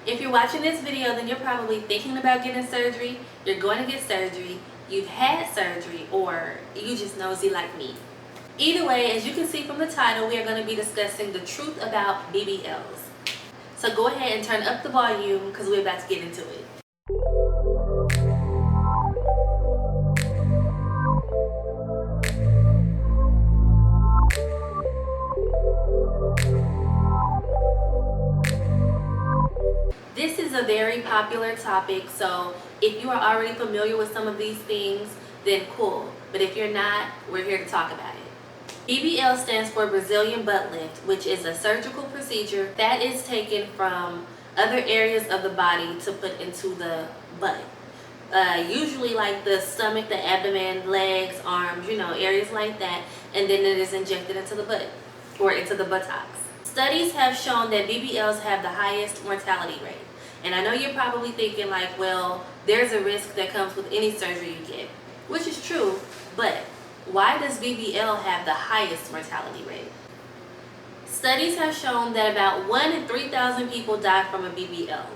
If you're watching this video, then you're probably thinking about getting surgery, you're going to get surgery, you've had surgery, or you just nosy like me. Either way, as you can see from the title, we are going to be discussing the truth about BBLs. So go ahead and turn up the volume because we're about to get into it. This is a very popular topic, so if you are already familiar with some of these things, then cool. But if you're not, we're here to talk about it. BBL stands for Brazilian butt lift, which is a surgical procedure that is taken from other areas of the body to put into the butt. Usually like the stomach, the abdomen, legs, arms, areas like that, and then it is injected into the butt or into the buttocks. Studies have shown that BBLs have the highest mortality rate. And I know you're probably thinking like, well, there's a risk that comes with any surgery you get, which is true, but why does BBL have the highest mortality rate? Studies have shown that about 1 in 3,000 people die from a BBL.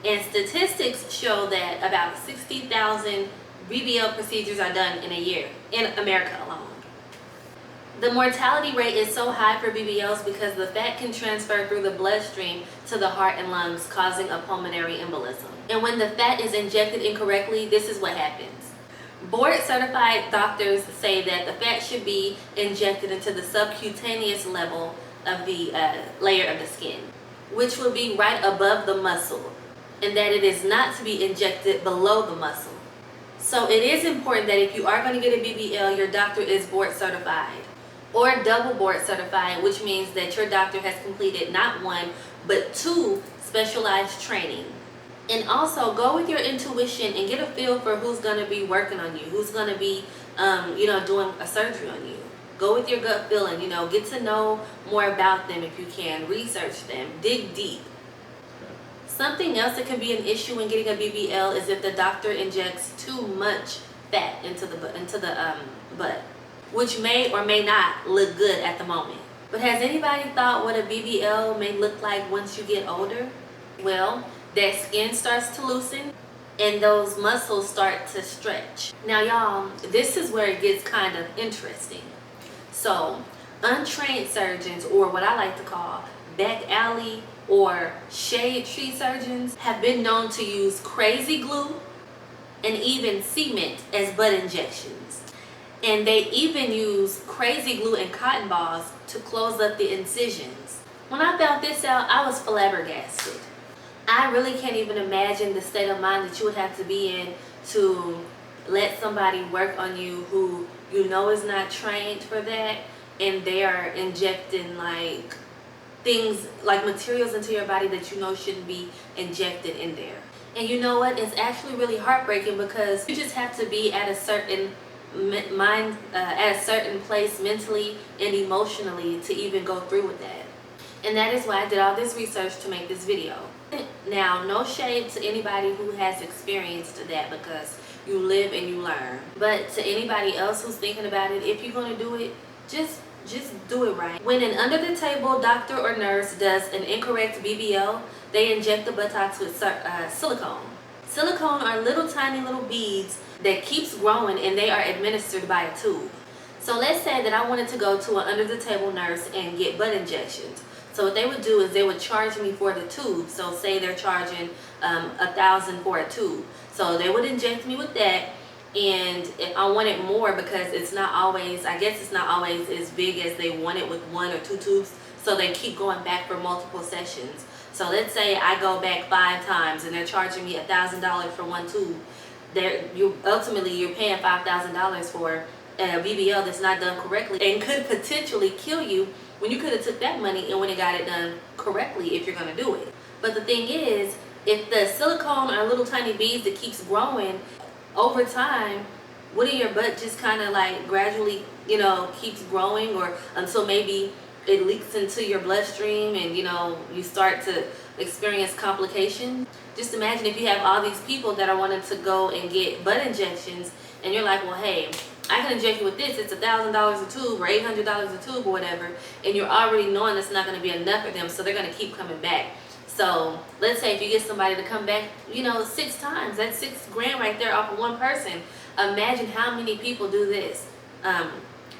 And statistics show that about 60,000 BBL procedures are done in a year in America alone. The mortality rate is so high for BBLs because the fat can transfer through the bloodstream to the heart and lungs, causing a pulmonary embolism. And when the fat is injected incorrectly, this is what happens. Board-certified doctors say that the fat should be injected into the subcutaneous level of the layer of the skin, which will be right above the muscle, and that it is not to be injected below the muscle. So it is important that if you are going to get a BBL, your doctor is board-certified or double board certified, which means that your doctor has completed not 1 but 2 specialized training. And also go with your intuition and get a feel for who's going to be working on you, who's going to be doing a surgery on you. Go with your gut feeling, get to know more about them if you can, research them, dig deep. Something else that can be an issue when getting a BBL is if the doctor injects too much fat into the butt, which may or may not look good at the moment. But has anybody thought what a BBL may look like once you get older? Well, that skin starts to loosen and those muscles start to stretch. Now y'all, this is where it gets kind of interesting. So, untrained surgeons, or what I like to call back alley or shade tree surgeons, have been known to use crazy glue and even cement as butt injections. And they even use crazy glue and cotton balls to close up the incisions. When I found this out, I was flabbergasted. I really can't even imagine the state of mind that you would have to be in to let somebody work on you who is not trained for that, and they are injecting like things like materials into your body that shouldn't be injected in there. And you know what? It's actually really heartbreaking because you just have to be at a certain at a certain place mentally and emotionally to even go through with that. And that is why I did all this research to make this video. Now, no shade to anybody who has experienced that, because you live and you learn. But to anybody else who's thinking about it, if you're going to do it, just do it right. When an under-the-table doctor or nurse does an incorrect BBL, they inject the buttocks with silicone. Silicone are little tiny little beads that keeps growing, and they are administered by a tube. So let's say that I wanted to go to an under-the-table nurse and get butt injections. So what they would do is they would charge me for the tube. So say they're charging $1,000 for a tube. So they would inject me with that, and if I wanted more, because it's not always as big as they want it with 1 or 2 tubes, so they keep going back for multiple sessions. So let's say I go back 5 times and they're charging me $1,000 for 1 tube. Ultimately you're paying $5,000 for a BBL that's not done correctly and could potentially kill you, when you could have took that money and when it got it done correctly if you're going to do it. But the thing is, if the silicone are little tiny beads that keeps growing over time, wouldn't your butt just kind of like gradually keeps growing, or until maybe it leaks into your bloodstream and you start to experience complications? Just imagine if you have all these people that are wanting to go and get butt injections, and you're like, well, hey, I can inject you with this, it's $1,000 a tube or $800 a tube or whatever, and you're already knowing it's not going to be enough for them, so they're going to keep coming back. So let's say if you get somebody to come back, 6 times, that's $6 grand right there off of one person. Imagine how many people do this.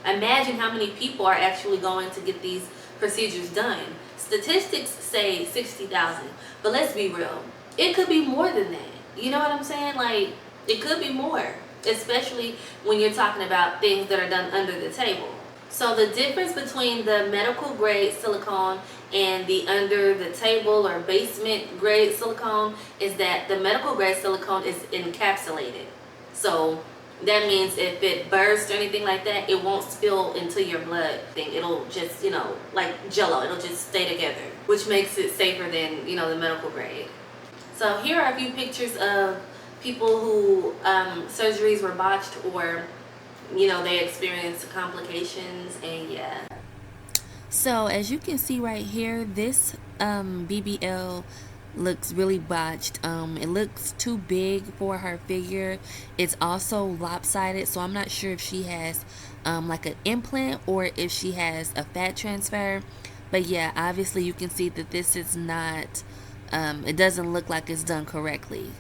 Imagine how many people are actually going to get these procedures done. Statistics say 60,000, but let's be real. It could be more than that. You know what I'm saying? Like, it could be more, especially when you're talking about things that are done under the table. So the difference between the medical grade silicone and the under the table or basement grade silicone is that the medical grade silicone is encapsulated. So that means if it bursts or anything like that, it won't spill into your blood thing. It'll just, like Jello, it'll just stay together, which makes it safer than, the medical grade. So here are a few pictures of people who surgeries were botched or, they experienced complications, and yeah. So as you can see right here, this BBL looks really botched. It looks too big for her figure. It's also lopsided, so I'm not sure if she has like an implant or if she has a fat transfer. But yeah, obviously you can see that this is not, it doesn't look like it's done correctly.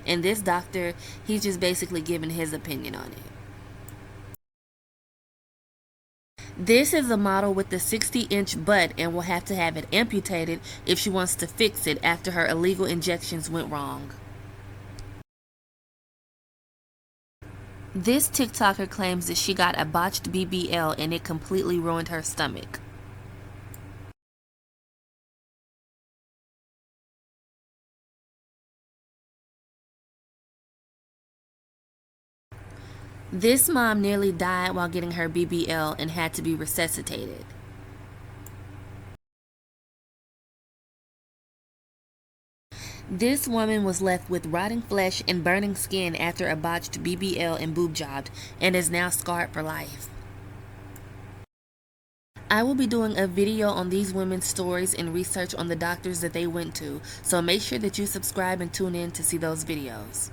And this doctor, he's just basically giving his opinion on it. This is a model with a 60-inch butt and will have to have it amputated if she wants to fix it after her illegal injections went wrong. This TikToker claims that she got a botched BBL and it completely ruined her stomach. This mom nearly died while getting her BBL and had to be resuscitated. This woman was left with rotting flesh and burning skin after a botched BBL and boob job and is now scarred for life. I will be doing a video on these women's stories and research on the doctors that they went to, so make sure that you subscribe and tune in to see those videos.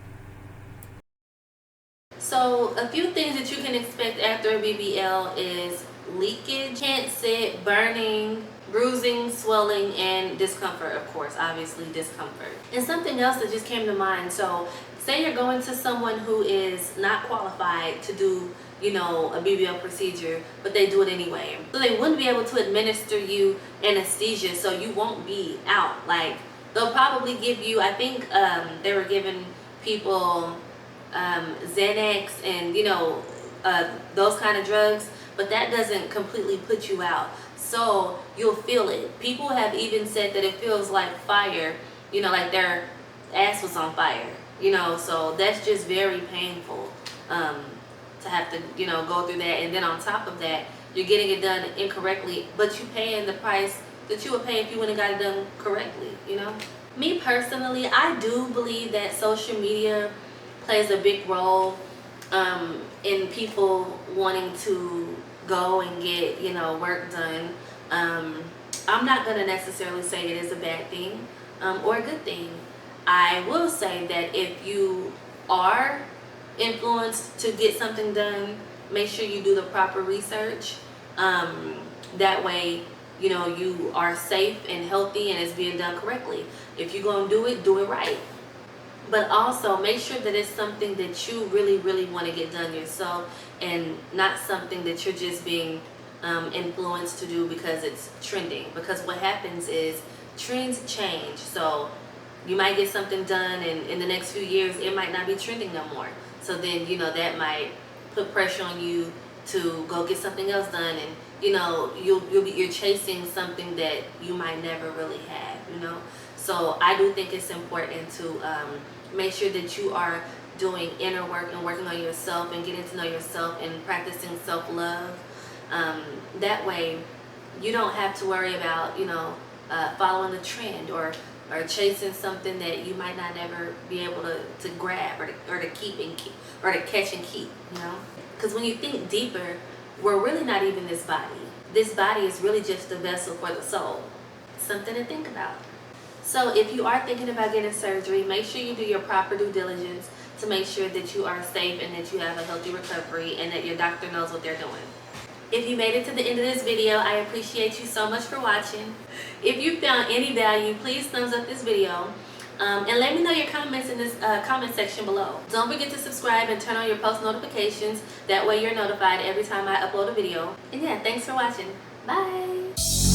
So a few things that you can expect after a BBL is leakage, can't sit, burning, bruising, swelling, and discomfort, of course, obviously discomfort. And something else that just came to mind, so say you're going to someone who is not qualified to do, a BBL procedure, but they do it anyway. So they wouldn't be able to administer you anesthesia, so you won't be out. Like, they'll probably give you, I think they were giving people Xanax and those kind of drugs, but that doesn't completely put you out, so you'll feel it. People have even said that it feels like fire, like their ass was on fire, so that's just very painful to have to go through that. And then on top of that, you're getting it done incorrectly, but you paying the price that you would pay if you wouldn't have got it done correctly. Me personally, I do believe that social media plays a big role in people wanting to go and get work done. I'm not going to necessarily say it is a bad thing or a good thing. I will say that if you are influenced to get something done, make sure you do the proper research. That way you are safe and healthy and it's being done correctly. If you're going to do it right. But also make sure that it's something that you really, really want to get done yourself, and not something that you're just being influenced to do because it's trending. Because what happens is trends change. So you might get something done and in the next few years it might not be trending no more. So then that might put pressure on you to go get something else done, and you're chasing something that you might never really have. So I do think it's important to make sure that you are doing inner work and working on yourself and getting to know yourself and practicing self-love. That way you don't have to worry about following the trend or chasing something that you might not ever be able to grab or to keep or to catch and keep. Because when you think deeper, we're really not even this body. This body is really just a vessel for the soul. Something to think about. So if you are thinking about getting surgery, make sure you do your proper due diligence to make sure that you are safe and that you have a healthy recovery and that your doctor knows what they're doing. If you made it to the end of this video, I appreciate you so much for watching. If you found any value, please thumbs up this video. And let me know your comments in this comment section below. Don't forget to subscribe and turn on your post notifications. That way you're notified every time I upload a video. And yeah, thanks for watching. Bye.